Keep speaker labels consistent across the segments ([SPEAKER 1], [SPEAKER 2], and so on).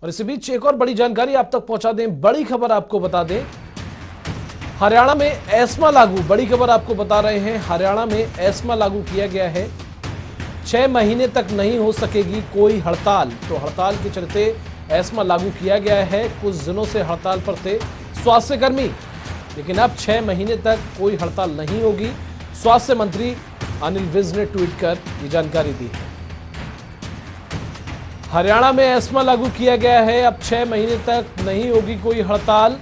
[SPEAKER 1] और इसी बीच एक और बड़ी जानकारी आप तक पहुंचा दें, बड़ी खबर आपको बता दें, हरियाणा में एस्मा लागू। बड़ी खबर आपको बता रहे हैं, हरियाणा में एस्मा लागू किया गया है। 6 महीने तक नहीं हो सकेगी कोई हड़ताल। तो हड़ताल के चलते एस्मा लागू किया गया है। कुछ दिनों से हड़ताल पर थे स्वास्थ्य कर्मी, लेकिन अब 6 महीने तक कोई हड़ताल नहीं होगी। स्वास्थ्य मंत्री अनिल विज ने ट्वीट कर ये जानकारी दी है। हरियाणा में एस्मा लागू किया गया है, अब 6 महीने तक नहीं होगी कोई हड़ताल।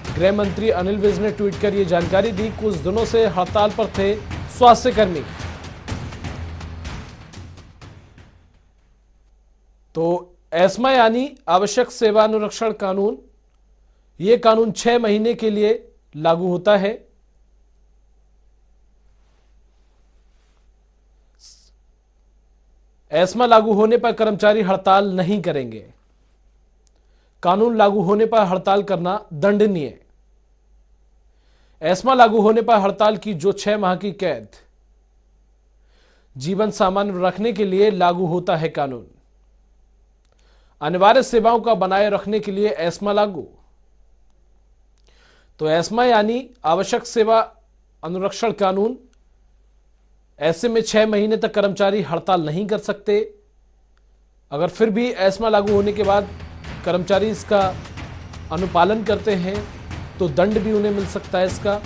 [SPEAKER 1] गृह मंत्री अनिल विज ने ट्वीट कर ये जानकारी दी। कुछ दिनों से हड़ताल पर थे स्वास्थ्य कर्मी। तो एस्मा यानी आवश्यक सेवानुरक्षण कानून, यह कानून 6 महीने के लिए लागू होता है। एस्मा लागू होने पर कर्मचारी हड़ताल नहीं करेंगे। कानून लागू होने पर हड़ताल करना दंडनीय। एस्मा लागू होने पर हड़ताल की जो 6 माह की कैद, जीवन सामान्य रखने के लिए लागू होता है कानून। अनिवार्य सेवाओं का बनाए रखने के लिए एस्मा लागू। तो एस्मा यानी आवश्यक सेवा अनुरक्षण कानून। ऐसे में 6 महीने तक कर्मचारी हड़ताल नहीं कर सकते। अगर फिर भी एस्मा लागू होने के बाद कर्मचारी इसका अनुपालन करते हैं तो दंड भी उन्हें मिल सकता है इसका।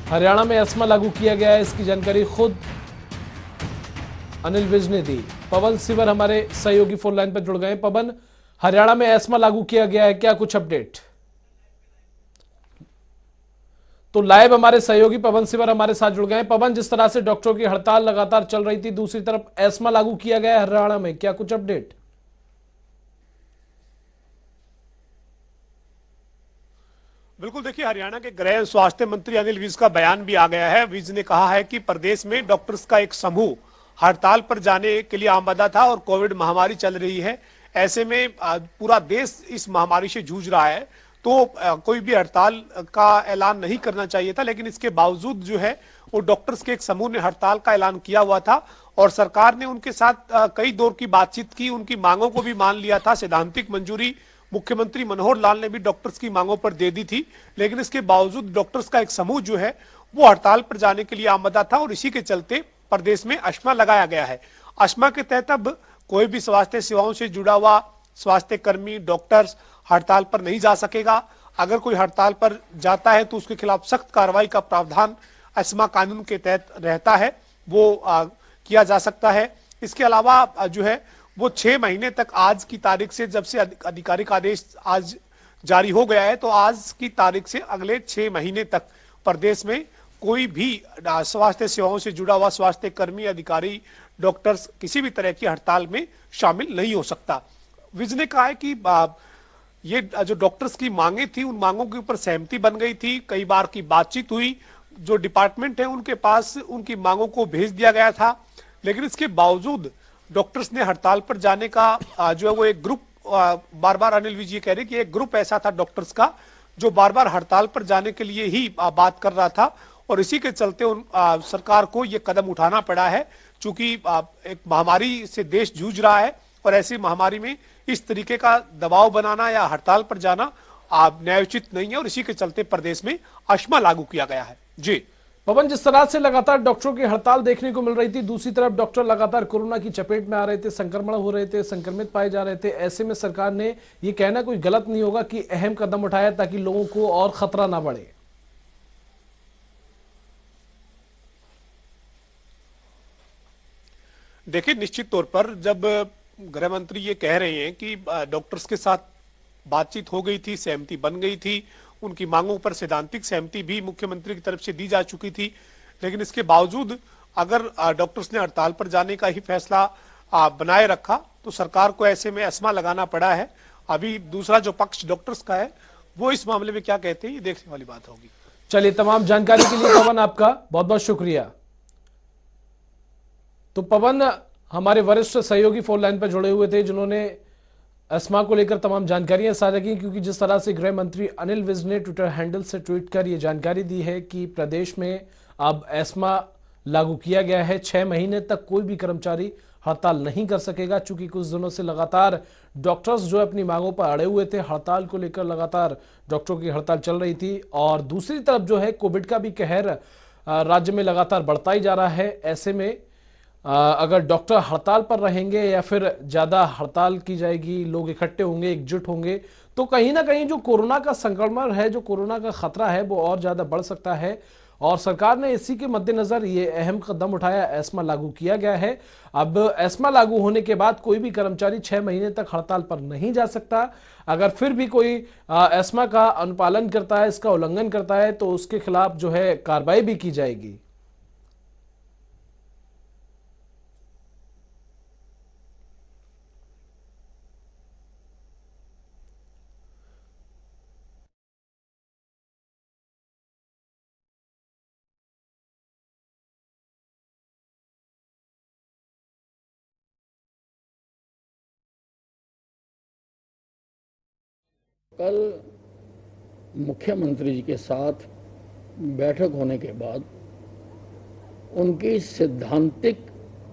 [SPEAKER 1] हरियाणा में एस्मा लागू किया गया है, इसकी जानकारी खुद अनिल विज ने दी। पवन सिवर हमारे सहयोगी फोन लाइन पर जुड़ गए। पवन, हरियाणा में एस्मा लागू किया गया है, क्या कुछ अपडेट? तो लाइव हमारे सहयोगी पवन सिवर हमारे साथ जुड़ गए। पवन, जिस तरह से डॉक्टरों की हड़ताल लगातार चल रही थी, दूसरी तरफ एस्मा लागू किया गया है हरियाणा में, क्या कुछ अपडेट?
[SPEAKER 2] बिल्कुल, देखिए, हरियाणा के गृह स्वास्थ्य मंत्री अनिल विज का बयान भी आ गया है। विज ने कहा है कि प्रदेश में डॉक्टर्स का एक समूह हड़ताल पर जाने के लिए आमदा था और कोविड महामारी चल रही है। ऐसे में पूरा देश इस महामारी से जूझ रहा है, तो कोई भी हड़ताल का ऐलान नहीं करना चाहिए था, लेकिन इसके बावजूद जो है वो डॉक्टर्स के एक समूह ने हड़ताल का ऐलान किया हुआ था और सरकार ने उनके साथ कई दौर की बातचीत की, उनकी मांगों को भी मान लिया था। सैद्धांतिक मंजूरी मुख्यमंत्री मनोहर लाल ने भी डॉक्टर्स की मांगों पर दे दी थी, लेकिन इसके बावजूद डॉक्टर्स का एक समूह जो है वो हड़ताल पर जाने के लिए आमदा था और इसी के चलते प्रदेश में एस्मा लगाया गया है। एस्मा के तहत अब कोई भी स्वास्थ्य सेवाओं से जुड़ा हुआ स्वास्थ्य कर्मी, डॉक्टर्स हड़ताल पर नहीं जा सकेगा। अगर कोई हड़ताल पर जाता है तो उसके खिलाफ सख्त कार्रवाई का प्रावधान एस्मा कानून के तहत रहता है, वो किया जा सकता है। इसके अलावा जो है वो 6 महीने तक, आज की तारीख से, जब से आधिकारिक आदेश आज जारी हो गया है, तो आज की तारीख से अगले 6 महीने तक प्रदेश में कोई भी स्वास्थ्य सेवाओं से जुड़ा हुआ स्वास्थ्य कर्मी, अधिकारी, डॉक्टर्स किसी भी तरह की हड़ताल में शामिल नहीं हो सकता। विज ने कहा है कि ये जो डॉक्टर्स की मांगे थी, उन मांगों के ऊपर सहमति बन गई थी, कई बार की बातचीत हुई, जो डिपार्टमेंट है उनके पास उनकी मांगों को भेज दिया गया था, लेकिन इसके बावजूद डॉक्टर्स ने हड़ताल पर जाने का जो है वो एक ग्रुप, बार बार अनिल विज ये कह रहे कि एक ग्रुप ऐसा था डॉक्टर्स का जो बार बार हड़ताल पर जाने के लिए ही बात कर रहा था और इसी के चलते सरकार को ये कदम उठाना पड़ा है। चूंकि एक महामारी से देश जूझ रहा है और ऐसी महामारी में इस तरीके का दबाव बनाना या हड़ताल पर जाना न्यायोचित नहीं है और इसी के चलते प्रदेश में एस्मा लागू किया गया है। जी
[SPEAKER 1] पवन, जिस तरह से लगातार डॉक्टरों की हड़ताल देखने को मिल रही थी, दूसरी तरफ डॉक्टर लगातार कोरोना की चपेट में आ रहे थे, संक्रमण हो रहे थे, संक्रमित पाए जा रहे थे। ऐसे में सरकार ने ये कहना कोई गलत नहीं होगा कि अहम कदम उठाया ताकि लोगों को और खतरा ना बढ़े।
[SPEAKER 2] देखिए, निश्चित तौर पर जब गृह मंत्री ये कह रहे हैं कि डॉक्टर्स के साथ बातचीत हो गई थी, सहमति बन गई थी, उनकी मांगों पर सैद्धांतिक सहमति भी मुख्यमंत्री की तरफ से दी जा चुकी थी, लेकिन इसके बावजूद अगर डॉक्टर्स ने हड़ताल पर जाने का ही फैसला बनाए रखा तो सरकार को ऐसे में एस्मा लगाना पड़ा है। अभी दूसरा जो पक्ष डॉक्टर्स का है वो इस मामले में क्या कहते हैं, ये देखने वाली बात होगी।
[SPEAKER 1] चलिए, तमाम जानकारी के लिए पवन आपका बहुत बहुत शुक्रिया। तो पवन हमारे वरिष्ठ सहयोगी फोन लाइन पर जुड़े हुए थे, जिन्होंने एस्मा को लेकर तमाम जानकारियां साझा की, क्योंकि जिस तरह से गृह मंत्री अनिल विज ने ट्विटर हैंडल से ट्वीट कर यह जानकारी दी है कि प्रदेश में अब एस्मा लागू किया गया है। 6 महीने तक कोई भी कर्मचारी हड़ताल नहीं कर सकेगा। चूंकि कुछ दिनों से लगातार डॉक्टर्स जो अपनी मांगों पर अड़े हुए थे, हड़ताल को लेकर लगातार डॉक्टरों की हड़ताल चल रही थी, और दूसरी तरफ जो है कोविड का भी कहर राज्य में लगातार बढ़ता ही जा रहा है। ऐसे में अगर डॉक्टर हड़ताल पर रहेंगे या फिर ज्यादा हड़ताल की जाएगी, लोग इकट्ठे होंगे, एकजुट होंगे, तो कहीं ना कहीं जो कोरोना का संक्रमण है, जो कोरोना का खतरा है, वो और ज्यादा बढ़ सकता है। और सरकार ने इसी के मद्देनजर ये अहम कदम उठाया, एस्मा लागू किया गया है। अब एस्मा लागू होने के बाद कोई भी कर्मचारी 6 महीने तक हड़ताल पर नहीं जा सकता। अगर फिर भी कोई एस्मा का अनुपालन करता है, इसका उल्लंघन करता है, तो उसके खिलाफ जो है कार्रवाई भी की जाएगी।
[SPEAKER 3] कल मुख्यमंत्री जी के साथ बैठक होने के बाद उनकी सैद्धांतिक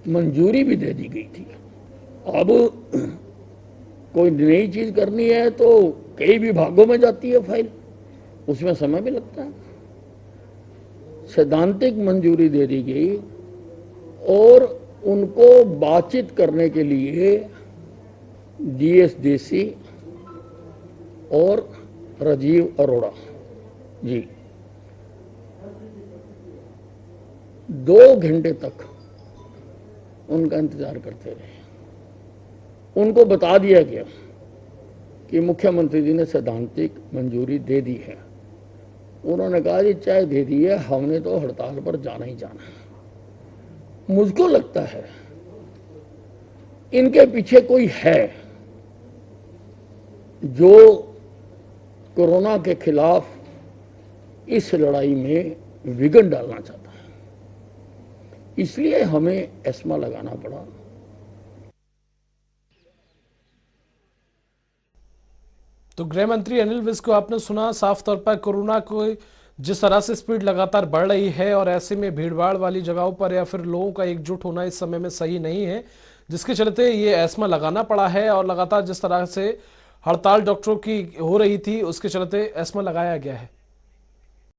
[SPEAKER 3] मंजूरी भी दे दी गई थी। अब कोई नई चीज करनी है तो कई विभागों में जाती है फाइल, उसमें समय भी लगता है। सैद्धांतिक मंजूरी दे दी गई और उनको बातचीत करने के लिए जीएस देसी और राजीव अरोड़ा जी 2 घंटे तक उनका इंतजार करते रहे। उनको बता दिया गया कि मुख्यमंत्री जी ने सैद्धांतिक मंजूरी दे दी है। उन्होंने कहा जी चाहे दे दी है, हमने तो हड़ताल पर जाना ही जाना है। मुझको लगता है इनके पीछे कोई है जो कोरोना के खिलाफ इस लड़ाई में विघन डालना चाहता है, इसलिए हमें एस्मा लगाना पड़ा।
[SPEAKER 1] तो गृह मंत्री अनिल विज को आपने सुना। साफ तौर पर कोरोना को जिस तरह से स्पीड लगातार बढ़ रही है, और ऐसे में भीड़भाड़ वाली जगहों पर या फिर लोगों का एकजुट होना इस समय में सही नहीं है, जिसके चलते ये एस्मा लगाना पड़ा है। और लगातार जिस तरह से हड़ताल डॉक्टरों की हो रही थी, उसके चलते एस्मा लगाया गया है।